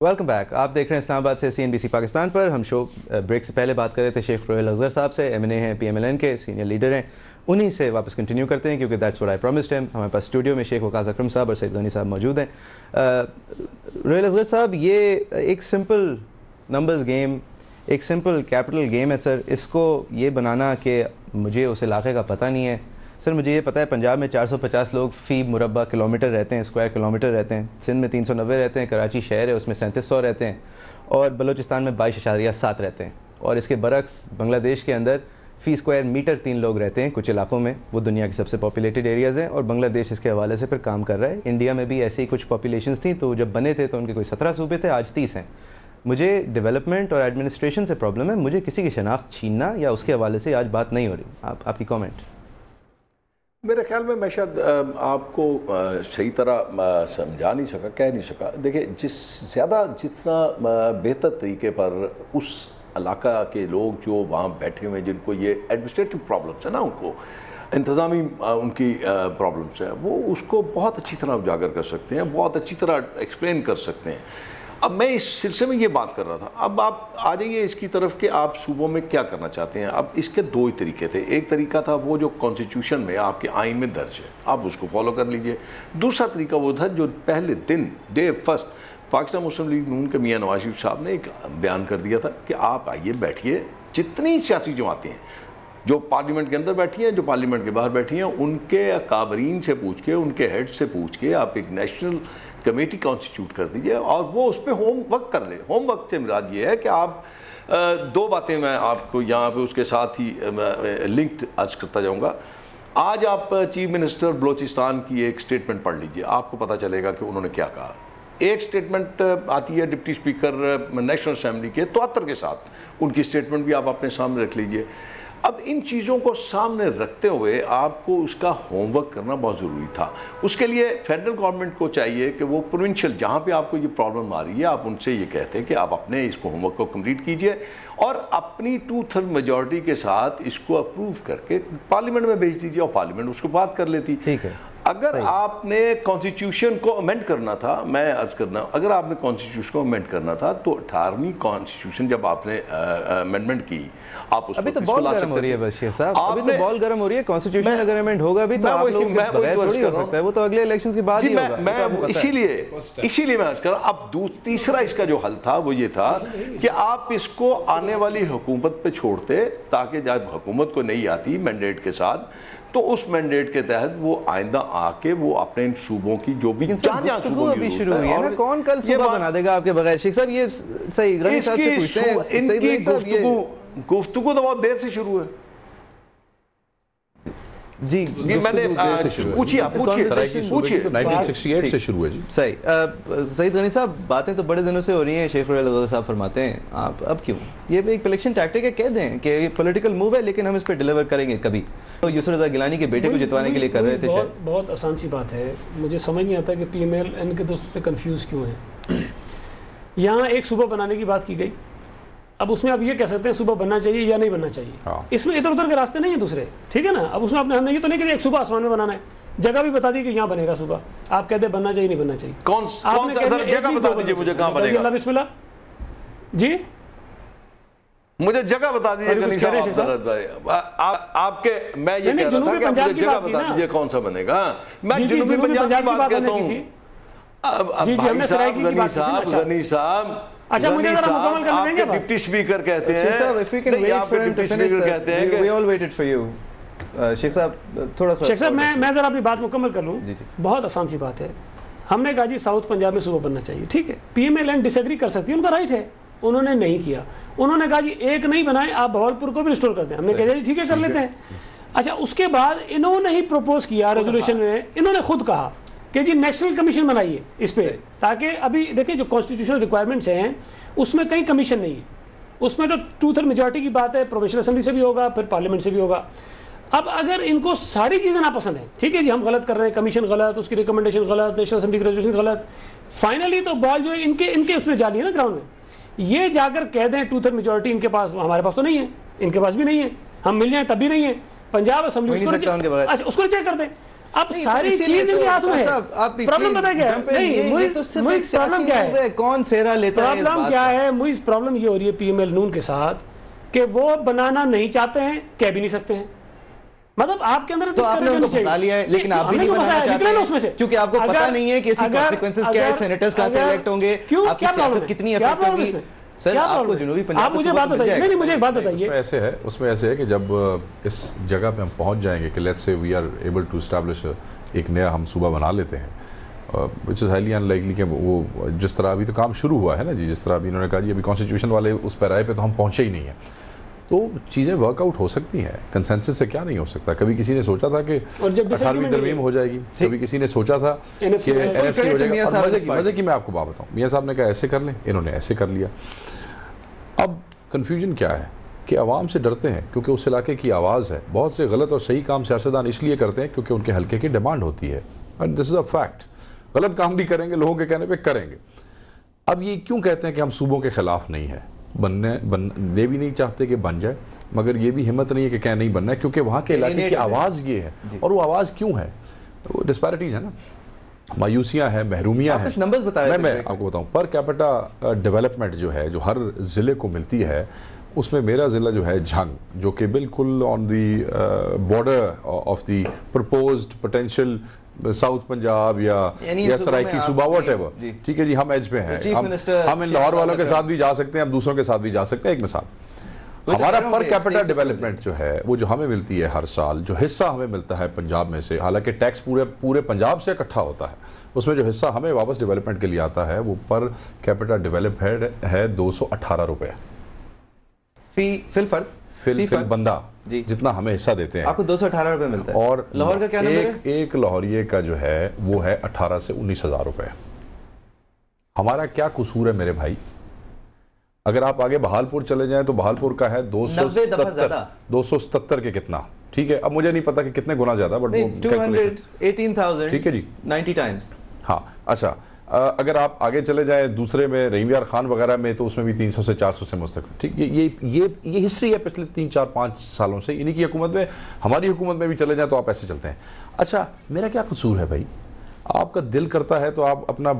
Welcome back. आप देख रहे हैं इस्लामाबाद से CNBC पाकिस्तान पर। हम शो ब्रेक से पहले बात कर रहे थे शेख रोहेल अज़हर साहब से, MNA हैं, PMLN के सीनियर लीडर हैं। उन्हीं से वापस कंटिन्यू करते हैं क्योंकि that's what I promised him. हमारे पास स्टूडियो में शेख वकास अकरम साहब और सईद गनी साहब मौजूद हैं। रोहेल अज़हर साहब, ये एक सिंपल नंबर्स गेम, एक सिंपल कैपिटल गेम है सर। इसको ये बनाना कि मुझे उस इलाके का पता नहीं है सर। मुझे ये पता है पंजाब में 450 लोग फ़ी मुरबा किलोमीटर रहते हैं, स्क्वायर किलोमीटर रहते हैं। सिंध में 390 रहते हैं, कराची शहर है उसमें 3700 रहते हैं, और बलूचिस्तान में 22.7 रहते हैं। और इसके बरक्स बांग्लादेश के अंदर फ़ी स्क्वायर मीटर 3 लोग रहते हैं कुछ इलाकों में। वो दुनिया की सबसे पॉपुलेटेड एरियाज़ हैं और बांग्लादेश इसके हवाले से फिर काम कर रहा है। इंडिया में भी ऐसी कुछ पॉपुलेशंस थी, तो जब बने थे तो उनके कोई 17 सूबे थे, आज 30 हैं। मुझे डेवलपमेंट और एडमिनिस्ट्रेशन से प्रॉब्लम है, मुझे किसी की शनाख्त छीनना या उसके हवाले से आज बात नहीं हो रही। आपकी कॉमेंट? मेरे ख्याल में मैं शायद आपको सही तरह समझा नहीं सका, कह नहीं सका। देखिए, जितना बेहतर तरीके पर उस इलाका के लोग जो वहाँ बैठे हुए हैं, जिनको ये एडमिनिस्ट्रेटिव प्रॉब्लम्स है ना, उनको इंतज़ामी उनकी प्रॉब्लम्स हैं, वो उसको बहुत अच्छी तरह उजागर कर सकते हैं, बहुत अच्छी तरह एक्सप्लेन कर सकते हैं। अब मैं इस सिलसिले में ये बात कर रहा था। अब आप आ जाइए इसकी तरफ कि आप सूबों में क्या करना चाहते हैं। अब इसके दो ही तरीके थे। एक तरीका था वो जो कॉन्स्टिट्यूशन में आपके आइन में दर्ज है, आप उसको फॉलो कर लीजिए। दूसरा तरीका वो था जो पहले दिन डे फर्स्ट पाकिस्तान मुस्लिम लीग नून के मियाँ नवाज शरीफ साहब ने एक बयान कर दिया था कि आप आइए, बैठिए, जितनी सियासी जमातें हैं जो पार्लियामेंट के अंदर बैठी हैं, जो पार्लियामेंट के बाहर बैठी हैं, उनके अकाबरीन से पूछ के, उनके हेड से पूछ के आप एक नेशनल कमेटी कॉन्स्टिट्यूट कर दीजिए और वो उस पर होमवर्क कर ले। होमवर्क से मुराद ये है कि आप दो बातें मैं आपको यहाँ पे उसके साथ ही लिंक्ड अर्ज करता जाऊँगा। आज आप चीफ मिनिस्टर बलूचिस्तान की एक स्टेटमेंट पढ़ लीजिए, आपको पता चलेगा कि उन्होंने क्या कहा। एक स्टेटमेंट आती है डिप्टी स्पीकर नेशनल असेंबली के तौर के साथ, उनकी स्टेटमेंट भी आप अपने सामने रख लीजिए। अब इन चीज़ों को सामने रखते हुए आपको उसका होमवर्क करना बहुत ज़रूरी था। उसके लिए फेडरल गवर्नमेंट को चाहिए कि वो प्रोविंशियल जहाँ पे आपको ये प्रॉब्लम आ रही है, आप उनसे ये कहते हैं कि आप अपने इसको होमवर्क को कंप्लीट कीजिए और अपनी 2/3 मेजॉरिटी के साथ इसको अप्रूव करके पार्लियामेंट में भेज दीजिए और पार्लियामेंट उसको बात कर लेती। ठीक है। अगर आपने कॉन्स्टिट्यूशन को अमेंड करना था, मैं अर्ज करना, अगर आपने कॉन्स्टिट्यूशन को अमेंड करना था तो 18वीं कॉन्स्टिट्यूशन जब आपने अमेंडमेंट की, आप उसको अभी तो बॉल गर्म हो रही है बशीर साहब, अभी तो बॉल गर्म हो रही है। कॉन्स्टिट्यूशन अगर अमेंड होगा भी तो आप लोग बगैर थोड़ी हो सकता है, वो तो अगले इलेक्शंस के बाद ही होगा। मैं इसीलिए मैं अर्ज कर रहा हूं। अब तीसरा इसका जो हल था वो ये था कि आप इसको आने वाली हुकूमत पे छोड़ते, ताकि जब हुकूमत को नहीं आती मैंडेट के साथ, तो उस मैंडेट के तहत वो आइंदा आके वो अपने इन सूबों की जो भी जहाँ सूबों की शुरू हुई है ना, कौन कल सूबा बना देगा आपके बगैर? शेख साहब ये सही गनी साहब से पूछते हैं, इनकी गुफ्तगू तो बहुत देर से शुरू है जी। मैंने पूछिए 1968 से शुरू है जी। सही। सईद गनी साहब, बातें तो बड़े दिनों से हो रही हैं, शेख रोहेल अज़हर साहब फरमाते हैं, आप अब क्यों? ये एक इलेक्शन टैक्टिक है, कह दें कि ये पॉलिटिकल मूव है, लेकिन हम इस पर डिलीवर करेंगे कभी। तो यूसुफ रज़ा गिलानी के बेटे को जितवाने के लिए कर रहे थे। बहुत आसान सी बात है। मुझे समझ नहीं आता कि PMLN के दोस्त पे कंफ्यूज क्यों है। यहाँ एक सूबा बनाने की बात की गई, अब उसमें आप ये कह सकते हैं सूबा बनना चाहिए या नहीं बनना चाहिए। इसमें इधर उधर के रास्ते नहीं है दूसरे, ठीक है ना। अब उसमें हमने ये तो नहीं कि एक सूबा आसमान में बनाना है, जगह भी बता दी कि यहाँ बनेगा सूबा। आप कहते हैं बनना चाहिए, नहीं बनना चाहिए। कौन जगह बता दीजिए मुझे, कहाँ बनेगा? बिस्मिल्लाह जी, मुझे जगह बता दीजिए। आपके मैं ये कह रहा था कि मुझे जगह बता दीजिए कौन सा बनेगा। मैं जनूबी पंजाब की बात कहता हूँ। गनी साहब, अच्छा, मुझे जरा मुकम्मल करने देंगे। डिप्टी स्पीकर कहते हैं, डिप्टी स्पीकर कहते हैं कि we all waited for you। Sheikh साहब थोड़ा सा, शेख साहब मैं जरा अपनी बात मुकम्मल कर लूँ। बहुत आसान सी बात है। हमने कहा जी साउथ पंजाब में सूबा बनना चाहिए, ठीक है। PMLN डिसएग्री कर सकती है, उनका राइट है। उन्होंने नहीं किया। उन्होंने कहा जी एक नहीं बनाए, आप भावलपुर को भी रिस्टोर कर दें। हमने कहा जी ठीक है, कर लेते हैं। अच्छा, उसके बाद इन्होंने ही प्रपोज किया रेजोल्यूशन में, इन्होंने खुद कहा कि जी नेशनल कमीशन बनाइए इस पे, ताकि अभी देखिए जो कॉन्स्टिट्यूशनल रिक्वायरमेंट्स हैं उसमें कहीं कमीशन नहीं है। उसमें तो 2/3 मेजॉरिटी की बात है, प्रोविंशियल असेंबली से भी होगा, फिर पार्लियामेंट से भी होगा। अब अगर इनको सारी चीज़ें नापसंद है, ठीक है जी, हम गलत कर रहे हैं, कमीशन गलत, उसकी रिकमेंडेशन गलत, नेशनल असेंबली की रेजोल्यूशन गलत, फाइनली तो बॉल जो है इनके उसमें जाली है ना ग्राउंड में। ये जाकर कह दें 2/3 मेजॉरिटी इनके पास, हमारे पास तो नहीं है, इनके पास भी नहीं है, हम मिल जाएं तब भी नहीं है। पंजाब असेंबली उसको रिजेक्ट कर दें। अब सारी चीज इनके हाथ में है। प्रॉब्लम पता क्या है? नहीं, मुझे प्रॉब्लम क्या है, कौन सेहरा लेता है? प्रॉब्लम क्या है? मुझे प्रॉब्लम ये हो रही है पीएमएल नून के साथ कि वो बनाना नहीं चाहते हैं, कह भी नहीं सकते हैं। मतलब आपके अंदर तो आपने उनको फंसा लिया है, लेकिन आप भी नहीं बनाना चाहते हैं उसमें से, क्योंकि आपको पता नहीं है कि इसकी कॉन्सिक्वेंसेस क्या है, सेनेटर्स कहां से इलेक्ट होंगे, आपकी सियासत कितनी इफेक्ट होगी। सर आपको जुनूबी पंजाब, आप मुझे बात बताइए। नहीं, मुझे एक बात बताइए। उसमें ऐसे है कि जब इस जगह पे हम पहुंच जाएंगे कि let's say we are able to establish एक नया हम सूबा बना लेते हैं, विच इज़ हाईली अनलाइकली कि वो जिस तरह अभी तो काम शुरू हुआ है ना जी, जिस तरह अभी इन्होंने कहा जी अभी कॉन्स्टिट्यूशन वाले उस पैराए पे तो हम पहुंचे ही नहीं है, तो चीज़ें वर्कआउट हो सकती हैं। कंसेंसस से क्या नहीं हो सकता? कभी किसी ने सोचा था कि 18वीं तरमीम हो जाएगी, कभी किसी ने सोचा था कि NFC हो जाएगा। मजे की मैं आपको बात बताऊं, मियां साहब ने कहा ऐसे कर लें, इन्होंने ऐसे कर लिया। अब कन्फ्यूजन क्या है कि आवाम से डरते हैं क्योंकि उस इलाके की आवाज़ है। बहुत से गलत और सही काम सियासतदान इसलिए करते हैं क्योंकि उनके हल्के की डिमांड होती है, and this is a fact. गलत काम भी करेंगे, लोगों के कहने पे करेंगे। अब ये क्यों कहते हैं कि हम सूबों के खिलाफ नहीं है, बनने भी नहीं चाहते कि बन जाए, मगर ये भी हिम्मत नहीं है कि क्या नहीं बनना है, क्योंकि वहाँ के इलाके की आवाज़ ये है। और वो आवाज़ क्यों है? वो डिस्पैरिटीज़ है ना, मायूसियाँ हैं, महरूमियाँ हैं। नंबर्स बताएं। मैं आपको बताऊँ, पर कैपिटा डेवलपमेंट जो है, जो हर ज़िले को मिलती है, उसमें मेरा ज़िला जो है झंग, जो कि बिल्कुल on the border of the proposed potential south Punjab या सराइकी सूबा व्हाटएवर, ठीक है जी, हम एज पे हैं। हम इन लाहौर वालों के साथ भी जा सकते हैं, हम दूसरों के साथ भी जा सकते हैं। एक मिसाल, हमारा पर कैपिटा डेवलपमेंट जो है वो जो हमें मिलती है हर साल, जो हिस्सा हमें मिलता है पंजाब में से, हालांकि टैक्स पूरे पंजाब से इकट्ठा होता है, उसमें जो हिस्सा हमें वापस डेवलपमेंट के लिए आता है वो पर कैपिटा डेवलपमेंट है 218 रुपये फिल बंदा, जितना हमें हिस्सा देते हैं आपको 218 रुपये मिलता है। और लाहौर का क्या नंबर है? एक लाहौरिये का जो है वो है 18 से 19 हज़ार रुपये। हमारा क्या कसूर है मेरे भाई? अगर आप आगे बहालपुर चले जाएं तो बहालपुर का है 277 के कितना, ठीक है, अब मुझे नहीं पता कि कितने गुना ज्यादा, बट 218,000, ठीक है जी, 90 टाइम्स। हाँ, अच्छा, अगर आप आगे चले जाएं दूसरे में रहीम यार खान वगैरह में, तो उसमें भी 300 से 400 से मुस्तकिल, ठीक। ये हिस्ट्री है पिछले 3-4-5 सालों से, इन्हीं की हुकूमत में, हमारी हुकूमत में भी चले जाएं तो आप ऐसे चलते हैं। अच्छा, मेरा क्या कसूर है भाई? आपका दिल करता है तो आप अपना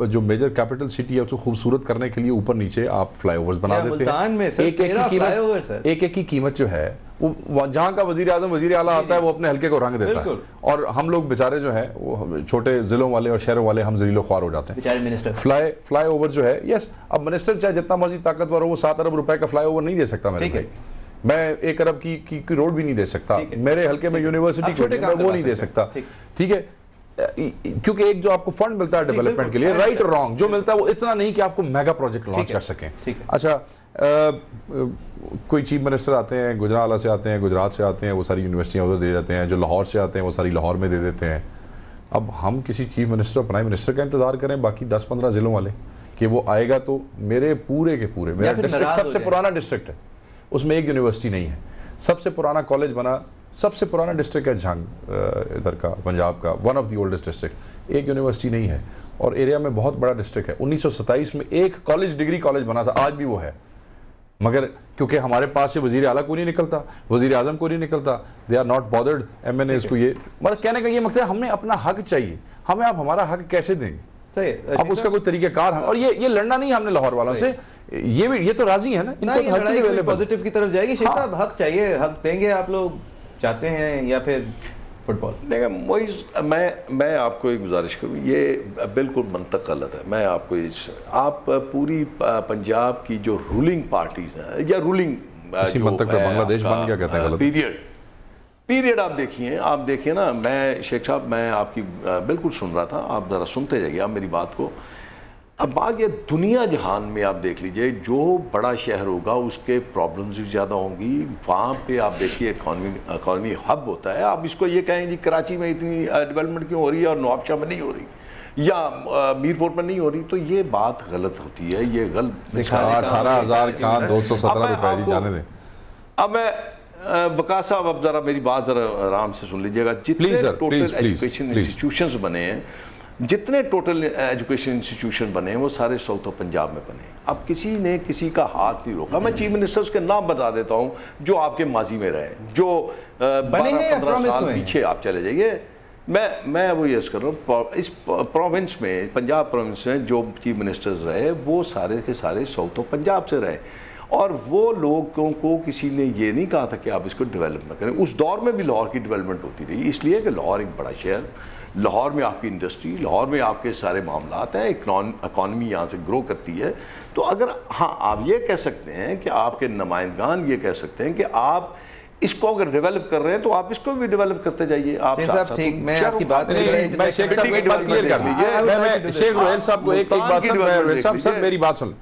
जो मेजर कैपिटल सिटी है उसको खूबसूरत करने के लिए ऊपर नीचे आप फ्लाईओवर्स बना देते हैं। एक की कीमत जो है वो जहाँ का वजीर आजम वजीर आला आता है वो अपने हल्के को रंग देता है, और हम लोग बेचारे जो है वो छोटे जिलों वाले और शहरों वाले हम जलीलो ख्वार हो जाते हैं। फ्लाई ओवर जो है, यस, अब मिनिस्टर चाहे जितना मर्जी ताकतवर हो वो 7 अरब रुपए का फ्लाई ओवर नहीं दे सकता मेरे भाई। मैं 1 अरब की रोड भी नहीं दे सकता, मेरे हल्के में यूनिवर्सिटी वो नहीं दे सकता, ठीक है, क्योंकि एक जो आपको फंड मिलता है डेवलपमेंट के लिए, राइट और रॉन्ग, जो मिलता है वो इतना नहीं कि आपको मेगा प्रोजेक्ट लॉन्च कर सकें। अच्छा, कोई चीफ मिनिस्टर आते हैं, गुजरात से आते हैं, गुजरात से आते हैं, वो सारी यूनिवर्सिटियाँ उधर दे जाते हैं, जो लाहौर से आते हैं वो सारी लाहौर में दे देते हैं। अब हम किसी चीफ मिनिस्टर प्राइम मिनिस्टर का इंतजार करें बाकी 10-15 जिलों वाले कि वो आएगा तो मेरे पूरे के पूरे, मेरा डिस्ट्रिक्ट सबसे पुराना डिस्ट्रिक्ट है, उसमें एक यूनिवर्सिटी नहीं है, सबसे पुराना कॉलेज बना, सबसे पुराना डिस्ट्रिक्ट है झंग इधर का पंजाब का, one of the oldest district, एक यूनिवर्सिटी नहीं है, और एरिया में बहुत बड़ा डिस्ट्रिक्ट है। 1927 में एक डिग्री कॉलेज बना था, आज भी वो है, मगर क्योंकि हमारे पास से वजीर आला को नहीं निकलता, वजीर आजम को नहीं निकलता, they are not bothered MNAs को। ये मतलब कहने का ये मकसद है, हमें अपना हक चाहिए, हमें आप हमारा हक कैसे देंगे? अब उसका कोई तरीकेकार है, और ये लड़ना नहीं हमने लाहौर वालों से, ये तो राजी है ना, इनको तो हर चीज पॉजिटिव की तरफ जाएगी। शेख साहब, हक चाहिए, हक देंगे आप लोग चाहते हैं या फिर फुटबॉल? देखिए मोइज, मैं आपको एक गुजारिश करूँ, ये बिल्कुल मंतक गलत है। मैं आपको आप पूरी पंजाब की जो रूलिंग पार्टीज हैं या रूलिंग मंतक पे बांग्लादेश बन गया कहते हैं गलत पीरियड आप देखिए ना। मैं शेख साहब, मैं आपकी बिल्कुल सुन रहा था, आप ज़रा सुनते जाइए आप मेरी बात को। अब बात ये दुनिया जहान में आप देख लीजिए, जो बड़ा शहर होगा उसके प्रॉब्लम्स भी ज़्यादा होंगी, वहाँ पे आप देखिए इकॉनमी हब होता है। आप इसको ये कहें जी कराची में इतनी डेवलपमेंट क्यों हो रही है और नवाबशाह में नहीं हो रही या मीरपुर में नहीं हो रही, तो ये बात गलत होती है, ये गलत। 18,000 का 217 रुपये जाने दें। अब मैं वकास साहब, अब ज़रा मेरी बात ज़रा आराम से सुन लीजिएगा। जितने टोटल एजुकेशन इंस्टीट्यूशंस बने हैं, जितने टोटल एजुकेशन इंस्टीट्यूशन बने हैं वो सारे साउथ ऑफ पंजाब में बने हैं। अब किसी ने किसी का हाथ नहीं रोका। मैं चीफ मिनिस्टर्स के नाम बता देता हूँ जो आपके माजी में रहे, जो 12-15 साल पीछे आप चले जाइए, मैं वो यस कर रहा हूँ, इस प्रोविंस में, पंजाब प्रोविंस में जो चीफ मिनिस्टर्स रहे वो सारे के सारे साउथ ऑफ पंजाब से रहे, और वो लोगों को किसी ने ये नहीं कहा था कि आप इसको डेवलप ना करें। उस दौर में भी लाहौर की डेवलपमेंट होती रही, इसलिए कि लाहौर एक बड़ा शहर, लाहौर में आपकी इंडस्ट्री, लाहौर में आपके सारे मामलात हैं, इकॉनमी यहाँ से ग्रो करती है। तो अगर हाँ आप ये कह सकते हैं कि आपके नुमाइंदगान ये कह सकते हैं कि आप इसको अगर डेवलप कर रहे हैं तो आप इसको भी डेवलप करते जाइए। आप ठीक, मैं आपकी बात मैं शेख साहब एक बात क्लियर कर लीजिए, मैं शेख रोहेल साहब को एक बात सर मेरी बात सुन।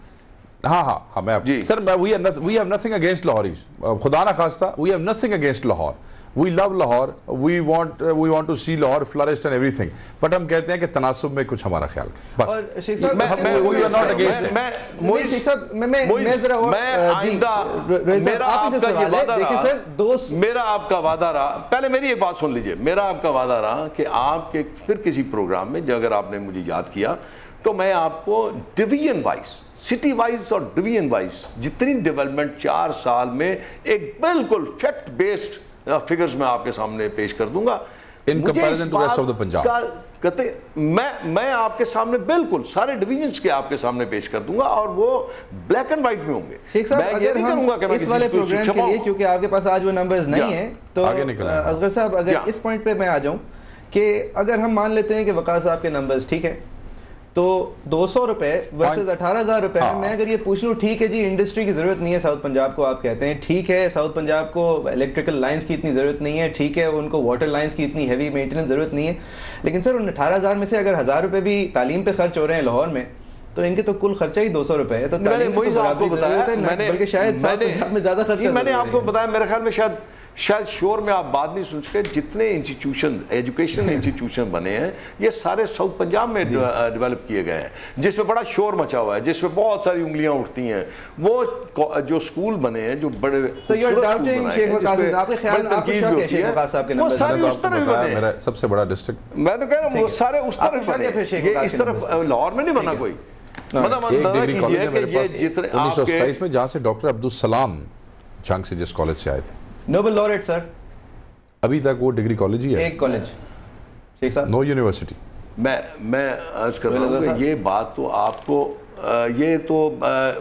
हाँ मैं sir we have nothing against Lahoris, खुदा ना खास्ता, we have nothing against Lahore, we love Lahore, we want to see Lahore flourish and everything, but हम कहते हैं कि तनासुब में कुछ हमारा ख्याल बस। और Sheikh Sahab we are not against it. Sheikh Sahab मैं जरा मेरा आपका वादा रहा, पहले मेरी एक बात सुन लीजिए, मेरा आपका वादा रहा कि आपके फिर किसी प्रोग्राम में अगर आपने मुझे याद किया तो मैं आपको डिवीजन वाइज, सिटी वाइज और डिवीजन वाइज जितनी डेवलपमेंट 4 साल में एक बिल्कुल फैक्ट बेस्ड फिगर्स मैं आपके सामने पेश कर दूंगा in comparison to rest of the Punjab. कहते मैं आपके सामने बिल्कुल सारे डिवीजन्स के आपके सामने पेश कर दूंगा और वो ब्लैक एंड व्हाइट में होंगे। शेख साहब, मैं ये नहीं करूंगा कि मैं इस वाले प्रोग्राम के लिए, क्योंकि आपके पास आज वो नंबर्स नहीं है, तो असगर साहब अगर इस पॉइंट पे मैं आ जाऊं कि अगर हम मान लेते हैं कि वकार साहब के नंबर्स ठीक है, तो 200 रुपए वर्सेस 18,000 रुपए है। मैं अगर ये पूछ लूँ, ठीक है जी इंडस्ट्री की जरूरत नहीं है साउथ पंजाब को, आप कहते हैं ठीक है, साउथ पंजाब को इलेक्ट्रिकल लाइंस की इतनी जरूरत नहीं है, ठीक है उनको वाटर लाइंस की इतनी हैवी मेंटेनेंस जरूरत नहीं है, लेकिन सर उन 18,000 में से अगर 1,000 रुपए भी तालीम पे खर्च हो रहे हैं लाहौर में, तो इनके तो कुल खर्चा ही 200 रुपए है। तो मैंने वही आपको बताया, बल्कि शायद साउथ पंजाब में ज्यादा खर्चा, मैंने आपको बताया, मेरे ख्याल में शायद शोर में आप बात नहीं सुन सके, जितने इंस्टीट्यूशन, एजुकेशन इंस्टीट्यूशन बने हैं ये सारे साउथ पंजाब में डेवलप किए गए हैं, जिसमें बड़ा शोर मचा हुआ है, जिसमें बहुत सारी उंगलियां उठती हैं। वो जो स्कूल बने हैं जो बड़े, तो you are doubting Sheikh Waqas Sahab, आपके ख्याल आपको शक है शेख वकास साहब के नंबर? वो सारे उस तरफ बने, मेरा सबसे बड़ा डिस्ट्रिक्ट, मैं तो कह रहा हूं वो सारे उस तरफ बने, ये इस तरफ लाहौर में नहीं बना कोई। मतलब अंदाजा कीजिए कि ये जितने 1927 में जहां से डॉक्टर अब्दुल सलाम जंग से जिस कॉलेज से आए थे, नोबेल लॉरेट सर, अभी तक वो डिग्री कॉलेज ही है, एक कॉलेज शेख साहब, नो यूनिवर्सिटी। मैं अर्ज कर रहा हूँ कि ये बात तो आपको ये तो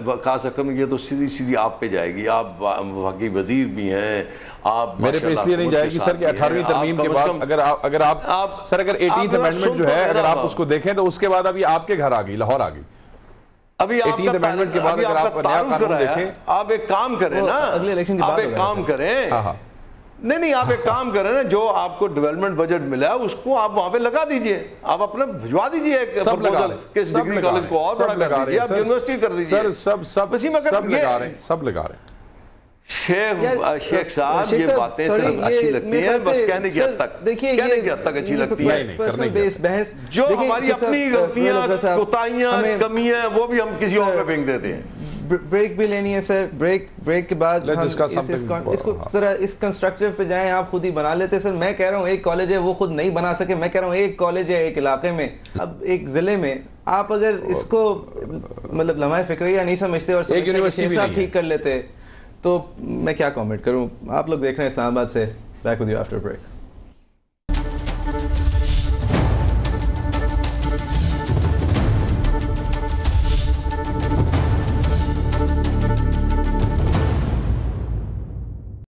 वकास अकरम, ये तो सीधी सीधी आप पे जाएगी, आप वकी वजीर भी हैं, आप मेरे पे इसलिए नहीं जाएगी सर कि 18वीं तरमीम के बाद अगर आप सर अगर 18th अमेंडमेंट जो है अगर आप उसको देखें तो उसके बाद अभी आपके घर आ गई, लाहौर आ गई। अभी 18th अमेंडमेंट के बाद अगर आप नया कानून देखें, आप एक काम करें ना, अगले इलेक्शन के बाद आप एक काम करें, नहीं आप एक काम करें ना, जो आपको डेवलपमेंट बजट मिला है उसको आप वहां पे लगा दीजिए, आप अपने भिजवा दीजिए एक प्रपोजल, किस डिग्री कॉलेज को और बड़ा कर दीजिए, आप यूनिवर्सिटी कर दीजिए। सब लगा रहे हैं। शेख साहब ये बातें सिर्फ अच्छी लगती हैं, बस कहने की हद तक, देखिए कहने की हद तक अच्छी लगती है। बहस जो हमारी अपनी गलतियां, कोताहियां, कमियां, वो भी हम किसी और पे फेंक देते हैं। ब्रेक भी लेनी है सर, ब्रेक के बाद हम इसको जरा इस कंस्ट्रक्टिव पे जाएं, आप खुद ही बना लेते सर। मैं कह रहा हूँ एक कॉलेज है वो खुद नहीं बना सके, मैं कह रहा हूँ एक कॉलेज है एक इलाके में, अब एक जिले में, आप अगर इसको मतलब लम्हा फिक्रिया नहीं समझते और एक यूनिवर्सिटी साहब ठीक कर लेते, तो मैं क्या कमेंट करूं। आप लोग देख रहे हैं इस्लामाबाद से, back with you after break.